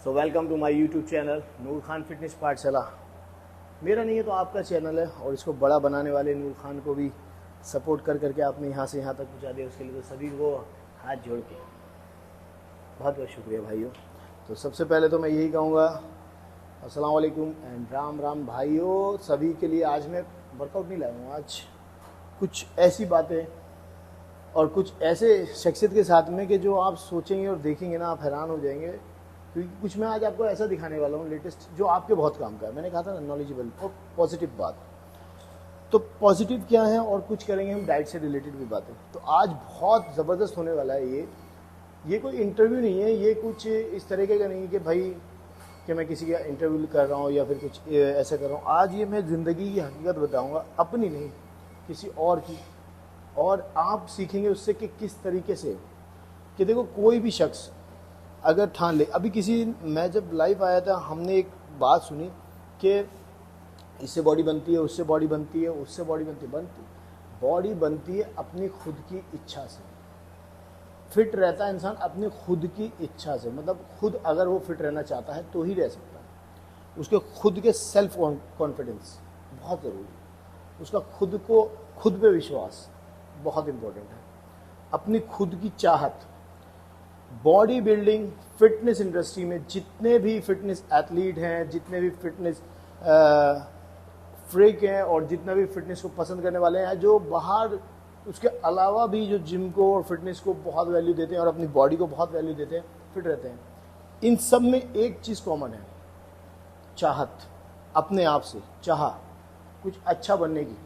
So welcome to my YouTube channel Noor Khan fitness Pathshala. मेरा नहीं है तो आपका चैनल है और इसको बड़ा बनाने वाले नूर खान को भी सपोर्ट कर करके आपने यहाँ से यहाँ तक पहुँचा दिया, उसके लिए तो सभी को हाथ जोड़ के बहुत बहुत शुक्रिया भाइयों। तो सबसे पहले तो मैं यही कहूँगा अस्सलाम वालेकुम एंड राम राम भाइयों सभी के लिए। आज मैं वर्कआउट नहीं लाया हूँ, आज कुछ ऐसी बातें और कुछ ऐसे शख्सियत के साथ में कि जो आप सोचेंगे और देखेंगे ना आप हैरान हो जाएंगे, क्योंकि कुछ मैं आज आपको ऐसा दिखाने वाला हूँ लेटेस्ट जो आपके बहुत काम का है। मैंने कहा था ना नॉलेजेबल और पॉजिटिव बात। तो पॉजिटिव क्या है और कुछ करेंगे हम डाइट से रिलेटेड भी बातें। तो आज बहुत ज़बरदस्त होने वाला है। ये कोई इंटरव्यू नहीं है, ये कुछ इस तरीके का नहीं है कि भाई कि मैं किसी का इंटरव्यू कर रहा हूँ या फिर कुछ ऐसा कर रहा हूँ। आज ये मैं ज़िंदगी की हकीकत बताऊँगा, अपनी नहीं किसी और की, और आप सीखेंगे उससे कि किस तरीके से कि देखो कोई भी शख्स अगर ठान ले। अभी मैं जब लाइव आया था हमने एक बात सुनी कि इससे बॉडी बनती है, उससे बॉडी बनती है, उससे बॉडी बॉडी बनती है अपनी खुद की इच्छा से। फिट रहता है इंसान अपनी खुद की इच्छा से, मतलब खुद अगर वो फिट रहना चाहता है तो ही रह सकता है। उसके खुद के सेल्फ कॉन्फिडेंस बहुत ज़रूरी है, उसका खुद पे विश्वास बहुत इम्पोर्टेंट है, अपनी खुद की चाहत। बॉडी बिल्डिंग फिटनेस इंडस्ट्री में जितने भी फिटनेस एथलीट हैं, जितने भी फिटनेस फ्रीक हैं और जितना भी फिटनेस को पसंद करने वाले हैं, जो बाहर उसके अलावा भी जो जिम को और फिटनेस को बहुत वैल्यू देते हैं और अपनी बॉडी को बहुत वैल्यू देते हैं, फिट रहते हैं, इन सब में एक चीज़ कॉमन है, चाहत। अपने आप से चाह कुछ अच्छा बनने की,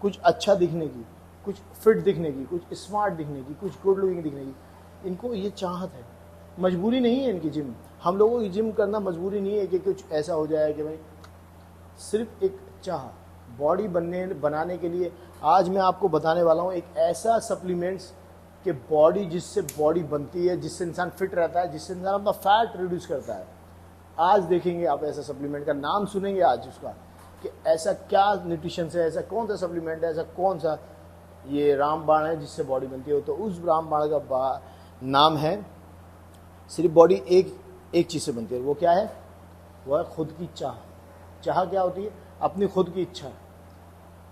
कुछ अच्छा दिखने की, कुछ फिट दिखने की, कुछ स्मार्ट दिखने की, कुछ गुड लुकिंग दिखने की। इनको ये चाहत है, मजबूरी नहीं है इनकी जिम। हम लोगों की जिम करना मजबूरी नहीं है कि कुछ ऐसा हो जाए कि भाई, सिर्फ एक चाह बॉडी बनाने के लिए। आज मैं आपको बताने वाला हूँ एक ऐसा सप्लीमेंट्स कि बॉडी जिससे बॉडी बनती है, जिससे इंसान फिट रहता है, जिससे इंसान अपना फैट रिड्यूस करता है। आज देखेंगे आप ऐसा सप्लीमेंट का नाम सुनेंगे आज उसका कि ऐसा क्या न्यूट्रिशन है, ऐसा कौन सा सप्लीमेंट है, ऐसा कौन सा ये रामबाण है जिससे बॉडी बनती है। तो उस रामबाण का नाम है, सिर्फ बॉडी एक चीज़ से बनती है, वो क्या है? वो है खुद की चाह। चाह क्या होती है? अपनी खुद की इच्छा,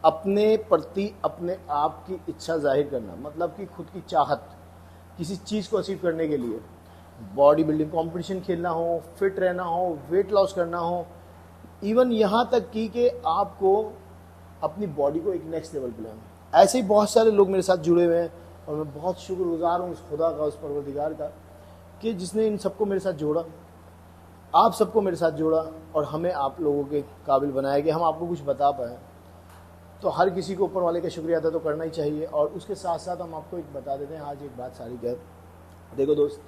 अपने प्रति अपने आप की इच्छा जाहिर करना, मतलब कि खुद की चाहत किसी चीज़ को अचीव करने के लिए। बॉडी बिल्डिंग कॉम्पिटिशन खेलना हो, फिट रहना हो, वेट लॉस करना हो, इवन यहाँ तक कि आपको अपनी बॉडी को एक नेक्स्ट लेवल पे लाना। ऐसे ही बहुत सारे लोग मेरे साथ जुड़े हुए हैं और मैं बहुत शुक्रगुजार हूँ उस खुदा का, उस परवरदिगार का कि जिसने इन सबको मेरे साथ जोड़ा, आप सबको मेरे साथ जोड़ा और हमें आप लोगों के काबिल बनाया कि हम आपको कुछ बता पाएँ। तो हर किसी को ऊपर वाले का शुक्रिया अदा तो करना ही चाहिए। और उसके साथ साथ हम आपको एक बता देते हैं आज एक बात सारी कह। देखो दोस्त,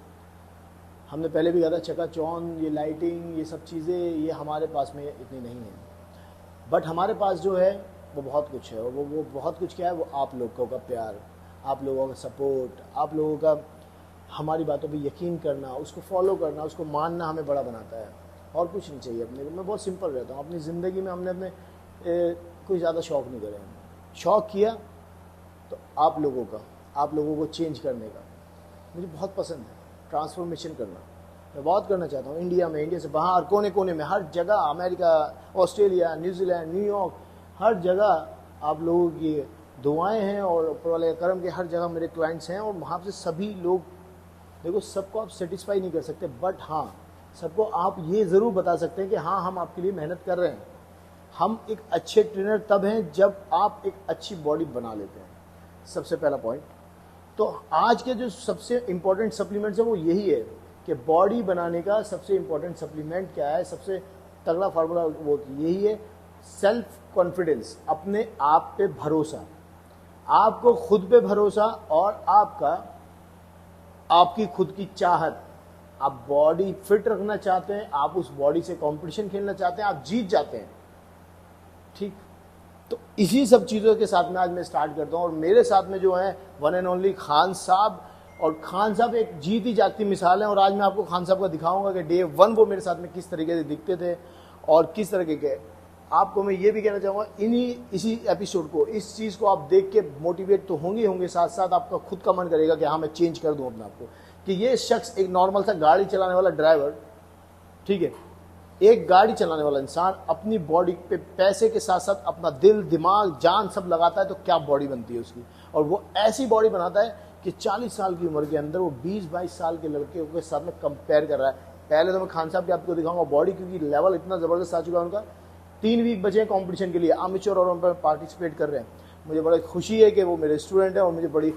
हमने पहले भी कहा था चकाचौंध, ये लाइटिंग, ये सब चीज़ें ये हमारे पास में इतनी नहीं है, बट हमारे पास जो है वो बहुत कुछ है। और वो बहुत कुछ क्या है? वो आप लोगों का प्यार, आप लोगों का सपोर्ट, आप लोगों का हमारी बातों पे यकीन करना, उसको फॉलो करना, उसको मानना हमें बड़ा बनाता है। और कुछ नहीं चाहिए अपने को। मैं बहुत सिंपल रहता हूँ अपनी ज़िंदगी में। हमने कोई ज़्यादा शौक़ नहीं करे। शौक़ किया तो आप लोगों को चेंज करने का मुझे बहुत पसंद है। ट्रांसफॉर्मेशन करना मैं बहुत करना चाहता हूँ। इंडिया में, इंडिया से बाहर, कोने कोने में, हर जगह, अमेरिका, ऑस्ट्रेलिया, न्यूजीलैंड, न्यूयॉर्क, हर जगह आप लोगों की दुआएं हैं और ऊपर वाले करम के हर जगह मेरे क्लाइंट्स हैं। और वहाँ से सभी लोग, देखो सबको आप सेटिस्फाई नहीं कर सकते, बट हाँ सबको आप ये ज़रूर बता सकते हैं कि हाँ हम आपके लिए मेहनत कर रहे हैं। हम एक अच्छे ट्रेनर तब हैं जब आप एक अच्छी बॉडी बना लेते हैं, सबसे पहला पॉइंट। तो आज के जो सबसे इम्पोर्टेंट सप्लीमेंट्स हैं वो यही है कि बॉडी बनाने का सबसे इम्पोर्टेंट सप्लीमेंट क्या है, सबसे तगड़ा फार्मूला वो यही है, सेल्फ कॉन्फिडेंस, अपने आप पे भरोसा, आपको खुद पे भरोसा और आपकी खुद की चाहत। आप बॉडी फिट रखना चाहते हैं, आप उस बॉडी से कंपटीशन खेलना चाहते हैं, आप जीत जाते हैं, ठीक। तो इसी सब चीज़ों के साथ में आज मैं स्टार्ट करता हूँ। और मेरे साथ में जो है वन एंड ओनली खान साहब, और खान साहब एक जीती जागती मिसाल है। और आज मैं आपको खान साहब का दिखाऊंगा कि डे 1 वो मेरे साथ में किस तरीके से दिखते थे और किस तरीके के। आपको मैं ये भी कहना चाहूँगा, इसी एपिसोड को, इस चीज़ को आप देख के मोटिवेट तो होंगे, साथ साथ आपका खुद का मन करेगा कि हाँ मैं चेंज कर दूँ अपने आप को। कि ये शख्स एक नॉर्मल सा गाड़ी चलाने वाला ड्राइवर ठीक है, एक गाड़ी चलाने वाला इंसान अपनी बॉडी पे पैसे के साथ साथ अपना दिल, दिमाग, जान सब लगाता है, तो क्या बॉडी बनती है उसकी। और वो ऐसी बॉडी बनाता है कि 40 साल की उम्र के अंदर वो 20-22 साल के लड़के के साथ में कंपेयर कर रहा है। पहले तो मैं खान साहब की आपको दिखाऊंगा बॉडी, क्योंकि लेवल इतना ज़बरदस्त आ चुका है उनका। 3 वीक बचे हैं कॉम्पिटिशन के लिए, अमेच्योर और उन पर पार्टिसिपेट कर रहे हैं। मुझे बड़ी खुशी है कि वो मेरे स्टूडेंट हैं और मुझे बड़ी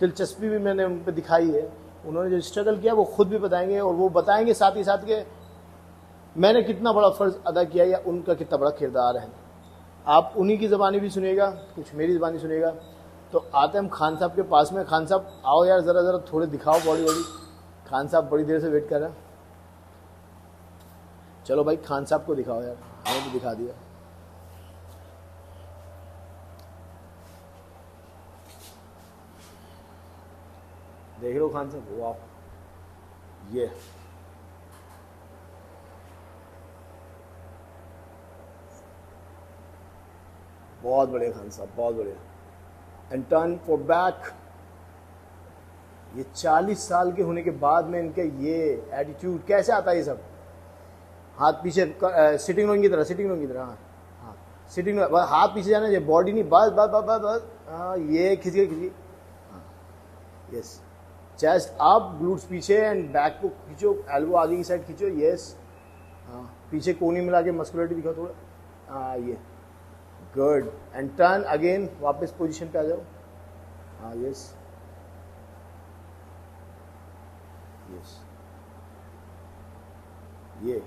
दिलचस्पी भी मैंने उन पर दिखाई है। उन्होंने जो स्ट्रगल किया वो खुद भी बताएंगे, और वो बताएंगे साथ ही साथ के मैंने कितना बड़ा फ़र्ज़ अदा किया या उनका कितना बड़ा किरदार है। आप उन्हीं की ज़बानी भी सुनिएगा, कुछ मेरी ज़बानी सुनिएगा। तो आते हम खान साहब के पास में। खान साहब आओ यार, ज़रा थोड़े दिखाओ बॉडी वॉडी। खान साहब बड़ी देर से वेट कर रहे हैं। चलो भाई खान साहब को दिखाओ यार, हमें भी दिखा दिया। देख लो खान साहब, वाह, ये बहुत बढ़िया खान साहब, बहुत बढ़िया। And turn for back. ये 40 साल के होने के बाद में इनका ये एटीट्यूड कैसे आता है, ये सब हाथ पीछे, सिटिंग रोइंग की तरह, सिटिंग रोइंग की तरह। हाँ हाँ, सिटिंग हाथ पीछे जाना, ये बॉडी नहीं, बस बस बस बस बस। हाँ, ये खींचिए खींचिए। हाँ, यस, चेस्ट अप, ग्लूट्स पीछे, एंड बैक को खींचो, एल्बो आगे की साइड खींचो। यस, हाँ, पीछे कोनी मिला के मस्कुलरिटी दिखाओ थोड़ा। हाँ, ये गुड। एंड टर्न अगेन, वापस पोजीशन पे आ जाओ। हाँ, यस यस। ये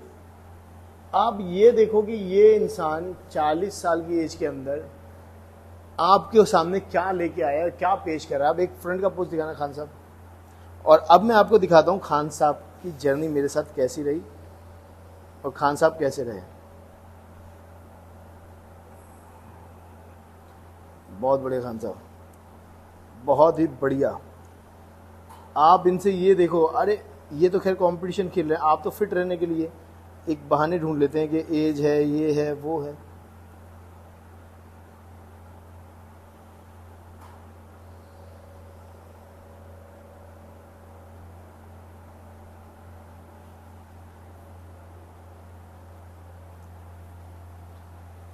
आप ये देखो कि ये इंसान 40 साल की एज के अंदर आपके सामने क्या लेके आया, क्या पेश कर रहा है। अब एक फ्रंट का पोज दिखाना खान साहब। और अब मैं आपको दिखाता हूँ खान साहब की जर्नी मेरे साथ कैसी रही और खान साहब कैसे रहे। बहुत बढ़िया खान साहब, बहुत ही बढ़िया। आप इनसे ये देखो, अरे ये तो खैर कंपटीशन खेल रहे हैं, आप तो फिट रहने के लिए एक बहाने ढूंढ लेते हैं कि एज है, ये है, वो है।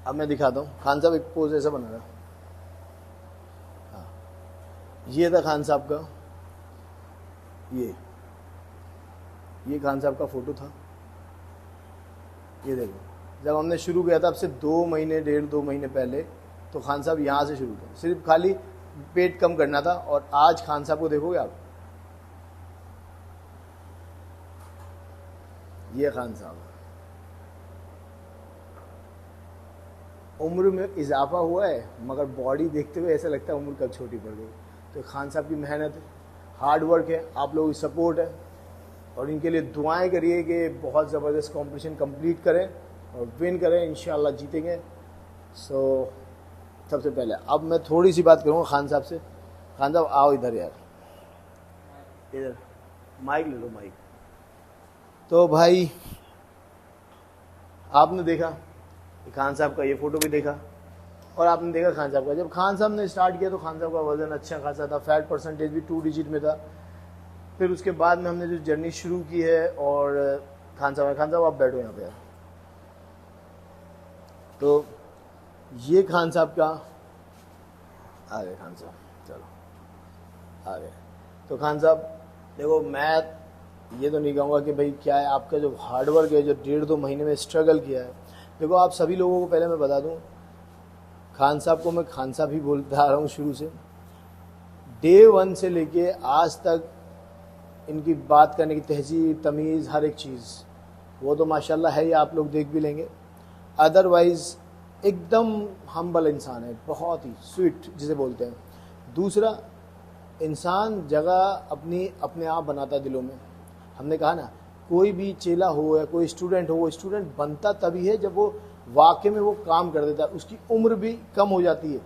अब मैं दिखाता हूँ खान साहब एक पोज ऐसा बना रहा। हाँ, ये था खान साहब का, ये खान साहब का फोटो था। ये देखो, जब हमने शुरू किया था अब से 2 महीने, 1.5-2 महीने पहले, तो खान साहब यहाँ से शुरू थे, सिर्फ खाली पेट कम करना था। और आज खान साहब को देखोगे आप, ये खान साहब, उम्र में इजाफा हुआ है मगर बॉडी देखते हुए ऐसा लगता है उम्र कब छोटी पड़ गई। तो खान साहब की मेहनत है, हार्ड वर्क है, आप लोगों की सपोर्ट है, और इनके लिए दुआएं करिए कि बहुत ज़बरदस्त कंपटीशन कंप्लीट करें और विन करें, इंशाल्लाह जीतेंगे। सो सबसे पहले अब मैं थोड़ी सी बात करूँगा खान साहब से। खान साहब आओ इधर यार, इधर माइक ले लो, माइक। तो भाई आपने देखा खान साहब का ये फ़ोटो भी देखा, और आपने देखा खान साहब का। जब खान साहब ने स्टार्ट किया तो खान साहब का वज़न अच्छा खासा था, फैट परसेंटेज भी 2 डिजिट में था। फिर उसके बाद में हमने जो जर्नी शुरू की है, और खान साहब आप बैठो यहाँ पे यार। तो ये खान साहब का, आ गए खान साहब, चलो आ गए। तो खान साहब देखो, मैं ये तो नहीं कहूँगा कि भाई क्या है, आपका जो हार्डवर्क है, जो 1.5-2 महीने में स्ट्रगल किया है। देखो आप सभी लोगों को पहले मैं बता दूं, खान साहब को मैं खान साहब ही बोलता आ रहा हूँ शुरू से। डे 1 से लेके आज तक इनकी बात करने की तहजीब, तमीज़, हर एक चीज़ वो तो माशाल्लाह है ही, आप लोग देख भी लेंगे। अदरवाइज़ एकदम हम्बल इंसान है, बहुत ही स्वीट जिसे बोलते हैं। दूसरा, इंसान जगह अपने आप बनाता है दिलों में। हमने कहा ना, कोई भी चेला हो या कोई स्टूडेंट हो, वो स्टूडेंट बनता तभी है जब वो वाकई में वो काम कर देता है। उसकी उम्र भी कम हो जाती है,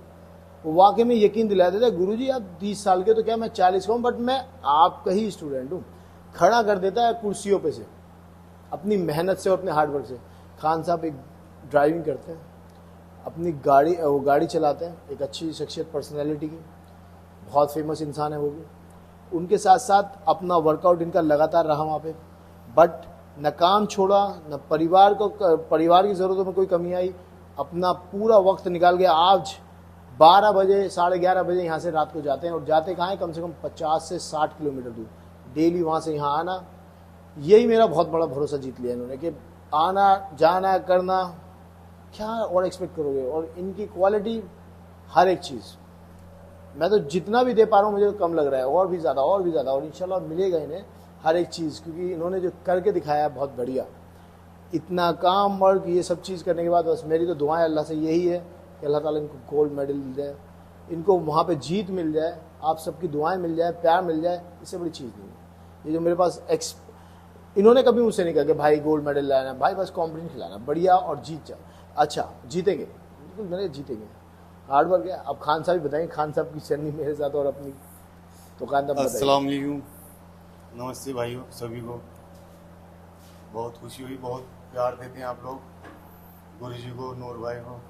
वो वाकई में यकीन दिला देता है, गुरुजी आप 30 साल के, तो क्या मैं 40 का हूँ, बट मैं आपका ही स्टूडेंट हूँ। खड़ा कर देता है कुर्सियों पे से, अपनी मेहनत से और अपने हार्डवर्क से। खान साहब एक ड्राइविंग करते हैं, अपनी गाड़ी चलाते हैं, एक अच्छी शख्सियत, पर्सनैलिटी की, बहुत फेमस इंसान है वो भी। उनके साथ साथ अपना वर्कआउट इनका लगातार रहा वहाँ पे। बट न काम छोड़ा, न परिवार की ज़रूरतों में कोई कमी आई, अपना पूरा वक्त निकाल के आज 12 बजे 11:30 बजे यहाँ से रात को जाते हैं, और जाते कहाँ हैं, कम से कम 50 से 60 किलोमीटर दूर, डेली वहाँ से यहाँ आना। यही मेरा बहुत बड़ा भरोसा जीत लिया इन्होंने कि आना जाना करना, क्या और एक्सपेक्ट करोगे। और इनकी क्वालिटी हर एक चीज़, मैं तो जितना भी दे पा रहा हूँ मुझे तो कम लग रहा है, और भी ज़्यादा और इंशाल्लाह मिलेगा इन्हें हर एक चीज़, क्योंकि इन्होंने जो करके दिखाया है बहुत बढ़िया। इतना काम वर्क ये सब चीज़ करने के बाद बस मेरी तो दुआएं अल्लाह से यही है कि अल्लाह ताला इनको गोल्ड मेडल मिल जाए, इनको वहाँ पे जीत मिल जाए, आप सबकी दुआएं मिल जाए, प्यार मिल जाए, इससे बड़ी चीज़ नहीं है। ये जो मेरे पास इन्होंने कभी मुझसे नहीं कहा कि भाई गोल्ड मेडल लाना, भाई बस कॉम्पिटिशन खिलाना बढ़िया और जीत जाओ। अच्छा जीतेंगे, बिल्कुल मैंने जीतेंगे, हार्ड वर्क है। अब खान साहब बताएंगे, खान साहब की जर्नी मेरे साथ और अपनी, तो खान साहब अस्सलाम वालेकुम, नमस्ते भाइयों सभी को। बहुत खुशी हुई, बहुत प्यार देते हैं आप लोग गुरु जी को, नूर भाई को,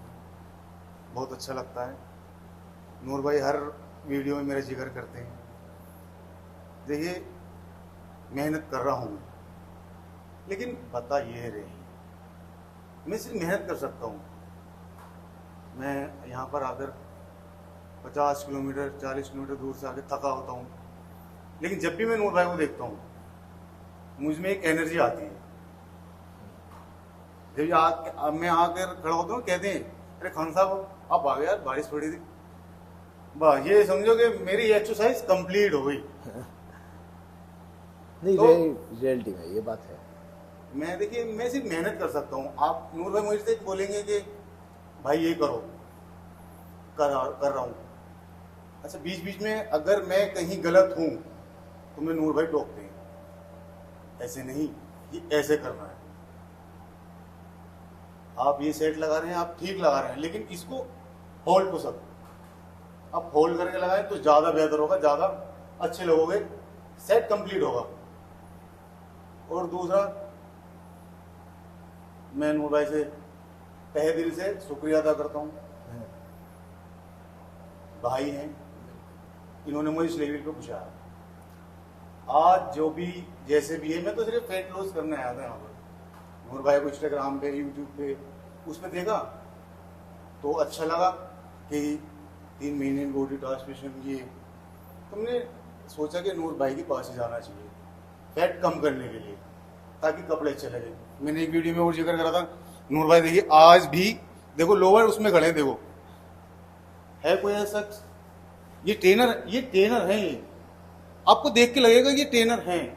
बहुत अच्छा लगता है। नूर भाई हर वीडियो में मेरा जिक्र करते हैं। देखिए मेहनत कर रहा हूँ मैं, लेकिन पता ये रही मैं सिर्फ मेहनत कर सकता हूँ। मैं यहाँ पर आकर 50 किलोमीटर 40 किलोमीटर दूर से आके थका होता हूँ, लेकिन जब भी मैं नूर भाई को देखता हूँ मुझ में एक एनर्जी आती है। जब मैं आकर खड़ा होता हूँ, कहते हैं अरे खान साहब आप आ गए यार, बारिश पड़ी थी, वाह, ये समझो कि मेरी एक्सरसाइज कंप्लीट हो गई। नहीं तो, रियलिटी में ये बात है। मैं देखिए मैं सिर्फ मेहनत कर सकता हूँ। आप नूर भाई मुझसे बोलेंगे कि भाई ये करो, कर रहा हूँ। अच्छा बीच बीच में अगर मैं कहीं गलत हूँ तो मैं नूर भाई टोकते हैं, ऐसे नहीं, ये ऐसे करना है, आप ये सेट लगा रहे हैं, आप ठीक लगा रहे हैं, लेकिन इसको होल्ड पुश अप आप होल्ड करके लगाएं तो ज्यादा बेहतर होगा, ज्यादा अच्छे लगोगे, सेट कंप्लीट होगा। और दूसरा, मैं नूर भाई से तहे दिल से शुक्रिया अदा करता हूँ। भाई हैं, इन्होंने मुझे इस लेवल पे पहुंचाया। आज जो भी जैसे भी है, मैं तो सिर्फ फैट लॉस करने आया था यहाँ पर। नूर भाई को इंस्टाग्राम पे, यूट्यूब पे, उस पर देखा तो अच्छा लगा कि 3 महीने में बॉडी ट्रांसमिशन ये, तो मैंने सोचा कि नूर भाई के पास ही जाना चाहिए फैट कम करने के लिए, ताकि कपड़े अच्छे लगे। मैंने एक वीडियो में और जिक्र करा था, नूर भाई देखिए आज भी देखो लोअर उसमें खड़े, देखो है कोई ऐसा शख्स, ये ट्रेनर है, ये आपको देख के लगेगा ये ट्रेनर है।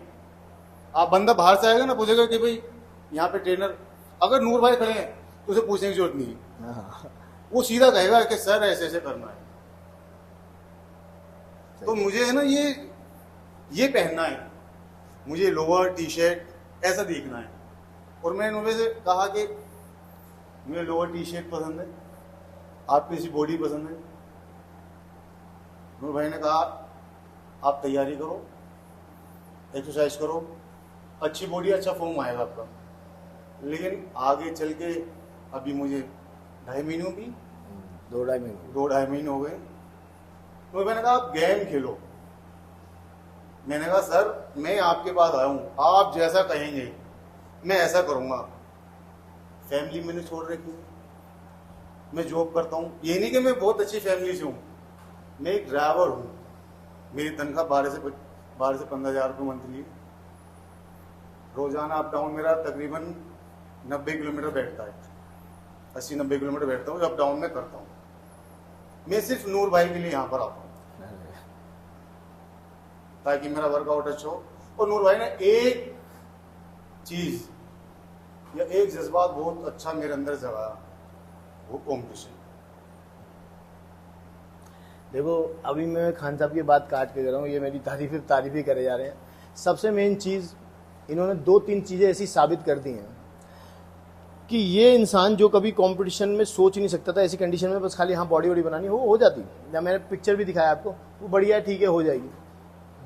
आप बंदा बाहर से आएगा ना, पूछेगा कि भाई यहाँ पे ट्रेनर, अगर नूर भाई खड़े हैं तो उसे पूछने की जरूरत नहीं है, वो सीधा कहेगा कि सर ऐसे ऐसे करना है। तो मुझे है ना ये पहनना है, मुझे लोअर टी शर्ट ऐसा दिखना है। और मैंने नूर भाई से कहा कि मुझे लोअर टी शर्ट पसंद है, आपकी ऐसी बॉडी पसंद है। नूर भाई ने कहा आप तैयारी करो, एक्सरसाइज करो, अच्छी बॉडी अच्छा फॉर्म आएगा आपका। लेकिन आगे चल के अभी मुझे 2.5 महीने हो गई, 2-2.5 महीने हो गए। तो मैंने कहा आप गेम खेलो। मैंने कहा सर मैं आपके पास आया हूँ, आप जैसा कहेंगे मैं ऐसा करूँगा। फैमिली मैंने छोड़ रखी है, मैं जॉब करता हूँ। ये नहीं कि मैं बहुत अच्छी फैमिली से हूँ, मैं एक ड्राइवर हूँ, मेरी तनख्वाह 12 से 15 हज़ार रुपये मंथली। रोजाना अप डाउन मेरा तकरीबन 90 किलोमीटर बैठता है, 80-90 किलोमीटर बैठता हूँ, अप डाउन में करता हूँ। मैं सिर्फ नूर भाई के लिए यहाँ पर आता हूँ ताकि मेरा वर्कआउट अच्छा हो। और नूर भाई ने एक चीज या एक जज्बात बहुत अच्छा मेरे अंदर जगाया, वो कॉम्पिटिशन। देखो अभी मैं खान साहब की बात काट के कर रहा हूँ, ये मेरी तारीफ ही करे जा रहे हैं। सबसे मेन चीज़ इन्होंने 2-3 चीज़ें ऐसी साबित कर दी हैं कि ये इंसान जो कभी कंपटीशन में सोच नहीं सकता था, ऐसी कंडीशन में बस खाली हाँ बॉडी बनानी हो जाती। या मैंने पिक्चर भी दिखाया आपको, वो बढ़िया ठीक है हो जाएगी।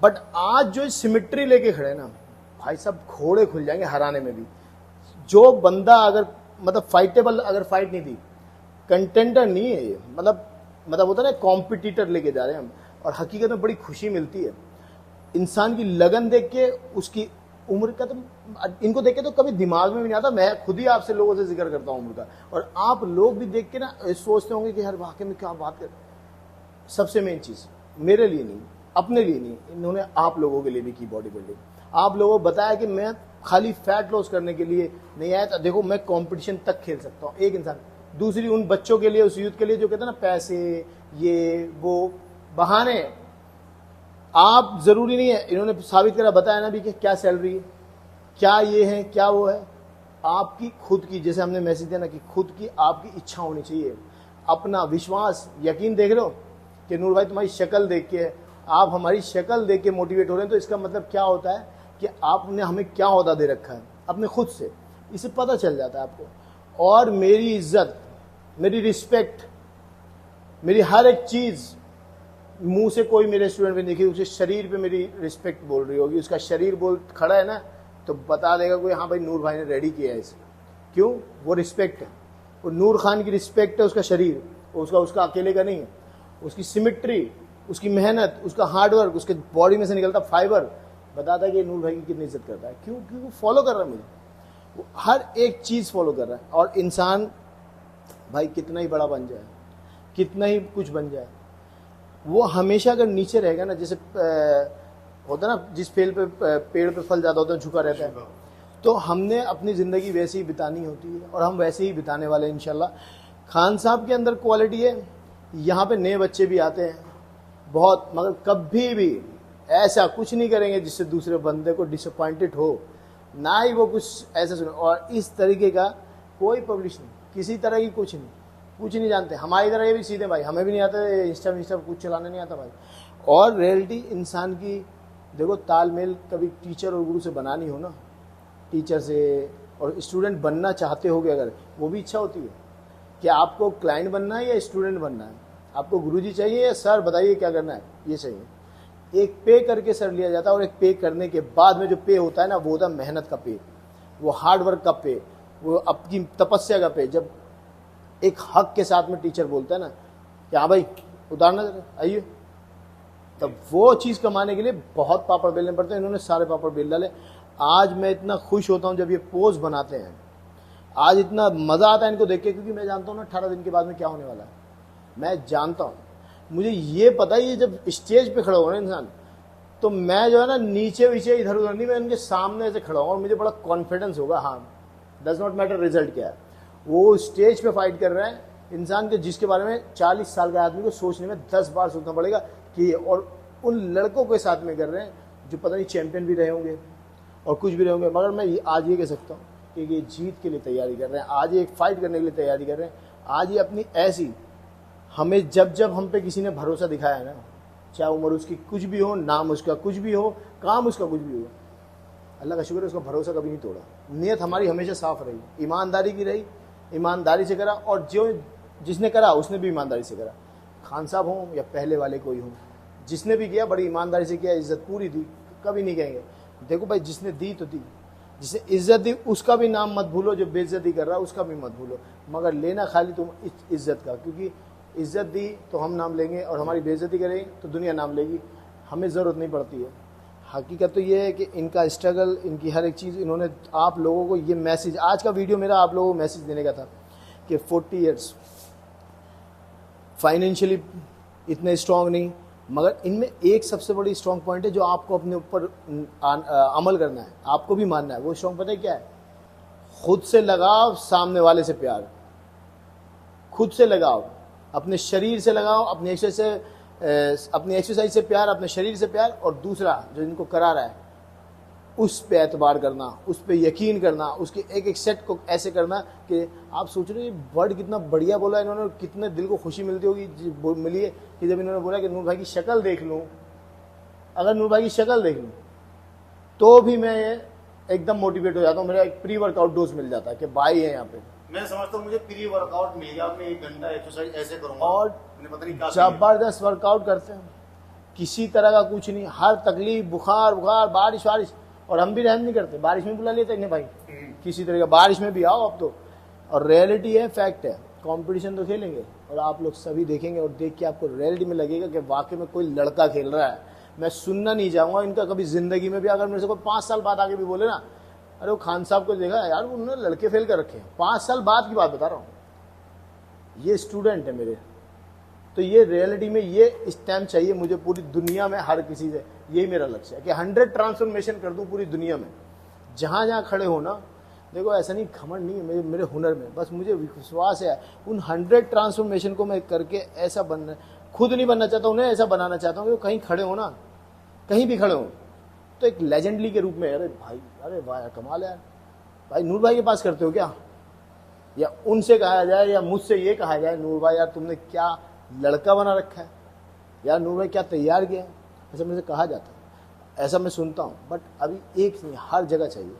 बट आज जो सिमिट्री लेके खड़े ना भाई साहब, घोड़े खुल जाएंगे हराने में भी। जो बंदा अगर मतलब फाइटेबल, अगर फाइट नहीं थी, कंटेंडर नहीं है ये, मतलब होता है ना कॉम्पिटिटर लेके जा रहे हैं हम। और हकीकत में बड़ी खुशी मिलती है इंसान की लगन देख के, उसकी उम्र का तो इनको देख के तो कभी दिमाग में भी नहीं आता। मैं खुद ही आपसे लोगों से जिक्र करता हूँ उम्र का, और आप लोग भी देख के ना सोचते होंगे कि यार वाकई में क्या बात कर। सबसे मेन चीज मेरे लिए नहीं, अपने लिए नहीं, इन्होंने आप लोगों के लिए भी की बॉडी बिल्डिंग। आप लोगों को बताया कि मैं खाली फैट लॉस करने के लिए नहीं आया था। देखो मैं कंपटीशन तक खेल सकता हूँ एक इंसान। दूसरी उन बच्चों के लिए, उस यूथ के लिए जो कहते हैं ना पैसे ये वो बहाने, आप जरूरी नहीं है। इन्होंने साबित करा, बताया ना भी कि क्या सैलरी है, क्या ये है, क्या वो है। आपकी खुद की, जैसे हमने मैसेज दिया ना कि खुद की आपकी इच्छा होनी चाहिए, अपना विश्वास, यकीन। देख रहे हो कि नूर भाई तुम्हारी शक्ल देख के, आप हमारी शक्ल देख के मोटिवेट हो रहे हैं, तो इसका मतलब क्या होता है कि आपने हमें क्या ओहदा दे रखा है अपने खुद से, इसे पता चल जाता है आपको। और मेरी इज्जत, मेरी रिस्पेक्ट, मेरी हर एक चीज, मुंह से कोई मेरे स्टूडेंट पे देखिए उसके शरीर पे मेरी रिस्पेक्ट बोल रही होगी, उसका शरीर बोल खड़ा है ना तो बता देगा कोई हाँ भाई नूर भाई ने रेडी किया है इसे। क्यों? वो रिस्पेक्ट है, वो नूर खान की रिस्पेक्ट है। उसका शरीर उसका अकेले का नहीं है, उसकी सिमिट्री, उसकी मेहनत, उसका हार्डवर्क, उसके बॉडी में से निकलता फाइबर बताता है कि नूर भाई की कितनी इज्जत करता है। क्यों? क्योंकि वो फॉलो कर रहा है मुझे, वो हर एक चीज फॉलो कर रहा है। और इंसान भाई कितना ही बड़ा बन जाए, कितना ही कुछ बन जाए, वो हमेशा अगर नीचे रहेगा ना, जैसे होता ना जिस पेड़ पे फल ज्यादा होता है झुका रहता है, तो हमने अपनी जिंदगी वैसे ही बितानी होती है और हम वैसे ही बिताने वाले हैं इंशाल्लाह। खान साहब के अंदर क्वालिटी है, यहाँ पे नए बच्चे भी आते हैं बहुत, मगर कभी भी ऐसा कुछ नहीं करेंगे जिससे दूसरे बंदे को डिसअपॉइंटेड हो, ना ही वो कुछ ऐसा सुने। और इस तरीके का कोई पब्लिश नहीं, किसी तरह की कुछ नहीं जानते। हमारी तरह ये भी सीधे भाई, हमें भी नहीं आता इंस्टा कुछ चलाने नहीं आता भाई। और रियलिटी इंसान की देखो, तालमेल कभी टीचर और गुरु से बनानी हो ना, टीचर से और स्टूडेंट बनना चाहते हो अगर, वो भी इच्छा होती है कि आपको क्लाइंट बनना है या स्टूडेंट बनना है, आपको गुरुजी चाहिए या सर बताइए क्या करना है, ये चाहिए। एक पे करके सर लिया जाता है, और एक पे करने के बाद में जो पे होता है ना, वो होता है मेहनत का पे, वो हार्डवर्क का पे, वो आपकी तपस्या का पे। जब एक हक के साथ में टीचर बोलता है ना कि हाँ भाई उतारना आइए, तब वो चीज़ कमाने के लिए बहुत पापड़ बेलने पड़ते हैं। इन्होंने सारे पापड़ बेल डाले। आज मैं इतना खुश होता हूँ जब ये पोज बनाते हैं, आज इतना मज़ा आता है इनको देख के, क्योंकि मैं जानता हूँ ना 18 दिन के बाद में क्या होने वाला है। मैं जानता हूँ, मुझे ये पता ही है जब स्टेज पे खड़ा होगा ना इंसान, तो मैं जो है ना नीचे वीचे इधर उधर नहीं, मैं उनके सामने से खड़ा हूँ और मुझे बड़ा कॉन्फिडेंस होगा। हाँ, डज नॉट मैटर रिजल्ट क्या है, वो स्टेज पे फाइट कर रहे हैं इंसान के, जिसके बारे में 40 साल का आदमी को सोचने में 10 बार सोचना पड़ेगा कि, और उन लड़कों के साथ में कर रहे हैं जो पता नहीं चैंपियन भी रहे होंगे और कुछ भी रहे होंगे। मगर मैं आज ये कह सकता हूँ कि ये जीत के लिए तैयारी कर रहे हैं, आज ये एक फाइट करने के लिए तैयारी कर रहे हैं। आज ये अपनी ऐसी, हमें जब हम पे किसी ने भरोसा दिखाया है ना, चाहे उम्र उसकी कुछ भी हो, नाम उसका कुछ भी हो, काम उसका कुछ भी हो, अल्लाह का शुक्र है उसका भरोसा कभी नहीं तोड़ा। नीयत हमारी हमेशा साफ रही, ईमानदारी की रही, ईमानदारी से करा, और जो जिसने करा उसने भी ईमानदारी से करा। खान साहब हों या पहले वाले कोई हों, जिसने भी किया बड़ी ईमानदारी से किया, इज्जत पूरी दी, कभी नहीं कहेंगे। देखो भाई, जिसने दी तो दी, जिसने इज्जत दी उसका भी नाम मत भूलो, जो बेइज्जती कर रहा है उसका भी मत भूलो, मगर लेना खाली तुम इज्जत का, क्योंकि इज्जत दी तो हम नाम लेंगे और हमारी बेइज्जती करेंगे तो दुनिया नाम लेगी, हमें ज़रूरत नहीं पड़ती है। हकीकत तो ये है कि इनका स्ट्रगल, इनकी हर एक चीज़, इन्होंने आप लोगों को ये मैसेज, आज का वीडियो मेरा आप लोगों को मैसेज देने का था कि 40 ईयर्स फाइनेंशियली इतने स्ट्रांग नहीं, मगर इनमें एक सबसे बड़ी स्ट्रांग पॉइंट है जो आपको अपने ऊपर अमल करना है, आपको भी मानना है। वो स्ट्रांग पता है क्या है? खुद से लगाव, सामने वाले से प्यार। खुद से लगाव, अपने शरीर से लगाओ, अपनी एक्सरसाइज से प्यार, अपने शरीर से प्यार, और दूसरा जो इनको करा रहा है उस पे एतबार करना, उस पे यकीन करना, उसके एक एक सेट को ऐसे करना कि आप सोच रहे हो वर्ड कितना बढ़िया बोला इन्होंने, कितने दिल को खुशी मिलती होगी मिली है कि जब इन्होंने बोला कि नूर भाई की शक्ल देख लूँ, अगर नूर भाई की शक्ल देख लूँ तो भी मैं एकदम मोटिवेट हो जाता हूँ, मेरा एक प्री वर्कआउट डोज मिल जाता है कि भाई है यहाँ पे। मैं समझता हूँ मुझे प्री वर्कआउट मिल गया, मैं 1 घंटा एक्सरसाइज ऐसे करूंगा और पता नहीं क्या जबरदस्त वर्कआउट करते हैं, किसी तरह का कुछ नहीं, हर तकलीफ, बुखार, बारिश, और हम भी रहम नहीं करते, बारिश में बुला लेते हैं भाई, किसी तरह का बारिश में भी आओ अब तो। और रियलिटी है, फैक्ट है, कंपटीशन तो खेलेंगे और आप लोग सभी देखेंगे, और देख के आपको रियलिटी में लगेगा कि वाकई में कोई लड़का खेल रहा है, मैं सुनना नहीं चाहूँगा इनका कभी ज़िंदगी में भी। अगर मेरे से कोई 5 साल बाद आगे भी बोले ना, अरे वो खान साहब को देखा यार, उन्होंने लड़के फेल कर रखे हैं, 5 साल बाद की बात बता रहा हूँ, ये स्टूडेंट है मेरे। तो ये रियलिटी में ये स्टैम्प चाहिए मुझे पूरी दुनिया में हर किसी से, यही मेरा लक्ष्य है कि 100 ट्रांसफॉर्मेशन कर दूं पूरी दुनिया में। जहाँ जहाँ खड़े हो ना, देखो ऐसा नहीं, घमंड नहीं है मेरे हुनर में, बस मुझे विश्वास है उन 100 ट्रांसफॉर्मेशन को मैं करके ऐसा बनना, खुद नहीं बनना चाहता, उन्हें ऐसा बनाना चाहता हूँ कि वो कहीं खड़े हो ना, कहीं भी खड़े हो तो एक लेजेंडली के रूप में, अरे भाई, अरे वाह कमाल है यार, भाई नूर भाई के पास करते हो क्या, या उनसे कहा जाए या मुझसे ये कहा जाए, नूर भाई यार तुमने क्या लड़का बना रखा है यार, नूर भाई क्या तैयार किया है, ऐसा मुझे कहा जाता है, ऐसा मैं सुनता हूँ। बट अभी एक नहीं, हर जगह चाहिए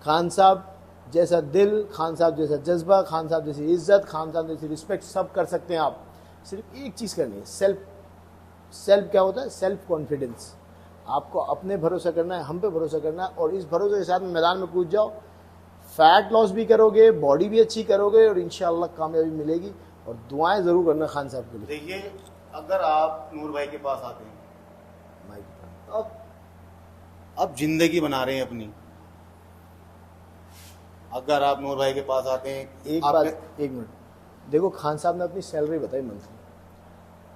खान साहब जैसा दिल, खान साहब जैसा जज्बा, खान साहब जैसी इज्जत, खान साहब जैसी रिस्पेक्ट सब कर सकते हैं आप। सिर्फ एक चीज़ करनी है, सेल्फ क्या होता है, सेल्फ कॉन्फिडेंस। आपको अपने भरोसा करना है, हम पे भरोसा करना है, और इस भरोसे के साथ मैदान में कूद जाओ, फैट लॉस भी करोगे, बॉडी भी अच्छी करोगे, और इंशाल्लाह कामयाबी मिलेगी। और दुआएं जरूर करना खान साहब के लिए। देखिए, अगर आप नूर भाई के पास आते हैं, अब जिंदगी बना रहे हैं अपनी, अगर आप नूर भाई के पास आते हैं, एक मिनट देखो, खान साहब ने अपनी सैलरी बताई मंथली,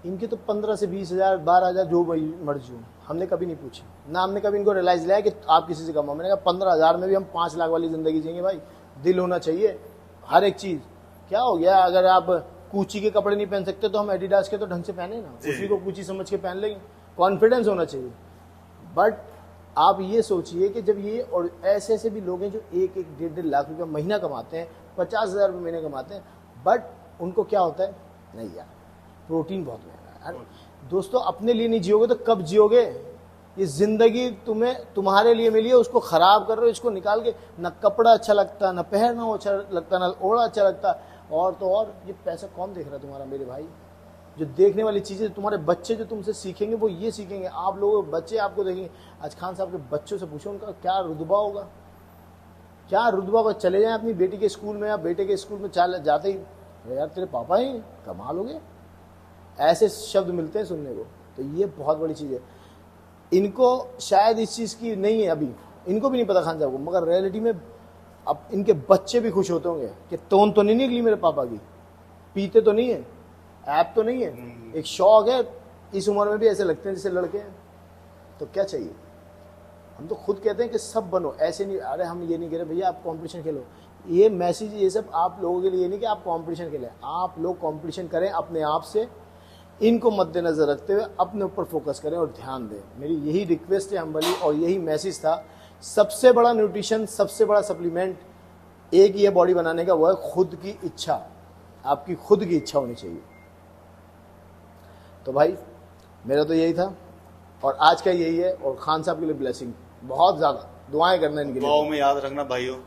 इनकी तो 15 से 20,000 12,000 जो मर्जी हो, हमने कभी नहीं पूछी ना, हमने कभी इनको रियलाइज लिया कि आप किसी से कमाओ। मैंने कहा 15,000 में भी हम 5 लाख वाली जिंदगी जिएंगे भाई, दिल होना चाहिए हर एक चीज। क्या हो गया, अगर आप कूची के कपड़े नहीं पहन सकते तो हम एडिडास के तो ढंग से पहने ना, उसी को कूची समझ के पहन लेंगे, कॉन्फिडेंस होना चाहिए। बट आप ये सोचिए कि जब ये, और ऐसे ऐसे भी लोग हैं जो 1-1 लाख रुपया महीना कमाते हैं, 50,000 रुपये महीने कमाते हैं, बट उनको क्या होता है, नहीं यार प्रोटीन बहुत महंगा है। दोस्तों अपने लिए नहीं जियोगे तो कब जियोगे, ये जिंदगी तुम्हारे लिए मिली है, उसको खराब कर रहे हो, इसको निकाल के, ना कपड़ा अच्छा लगता, ना पहनना अच्छा लगता, ना ओढ़ा अच्छा लगता, और तो और ये पैसा कौन देख रहा है तुम्हारा मेरे भाई। जो देखने वाली चीज़ें, तुम्हारे बच्चे जो तुमसे सीखेंगे वो ये सीखेंगे, आप लोग बच्चे आपको देखेंगे। आज खान साहब के बच्चों से पूछो उनका क्या रुतबा होगा, क्या रुतबा होगा। चले जाएं अपनी बेटी के स्कूल में या बेटे के स्कूल में, जाते ही यार तेरे पापा ही कमाल हो गए, ऐसे शब्द मिलते हैं सुनने को। तो ये बहुत बड़ी चीज़ है, इनको शायद इस चीज़ की नहीं है अभी, इनको भी नहीं पता खान साहब को, मगर रियलिटी में अब इनके बच्चे भी खुश होते होंगे कि टोन तो नहीं निकली मेरे पापा की, पीते तो नहीं है, ऐप तो नहीं है, एक शौक है, इस उम्र में भी ऐसे लगते हैं जैसे लड़के हैं। तो क्या चाहिए, हम तो खुद कहते हैं कि सब बनो, ऐसे नहीं, अरे हम ये नहीं कह रहे भैया आप कंपटीशन खेलो, ये मैसेज ये सब आप लोगों के लिए नहीं कि आप कंपटीशन खेलें, आप लोग कंपटीशन करें अपने आप से, इनको मद्देनजर रखते हुए अपने ऊपर फोकस करें और ध्यान दें। मेरी यही रिक्वेस्ट है हम्बली, और यही मैसेज था। सबसे बड़ा न्यूट्रिशन, सबसे बड़ा सप्लीमेंट एक ही है बॉडी बनाने का, वो है खुद की इच्छा, आपकी खुद की इच्छा होनी चाहिए। तो भाई मेरा तो यही था, और आज का यही है, और खान साहब के लिए ब्लेसिंग बहुत ज़्यादा, दुआएं करना इनके लिए। दुआओं में याद रखना भाइयों।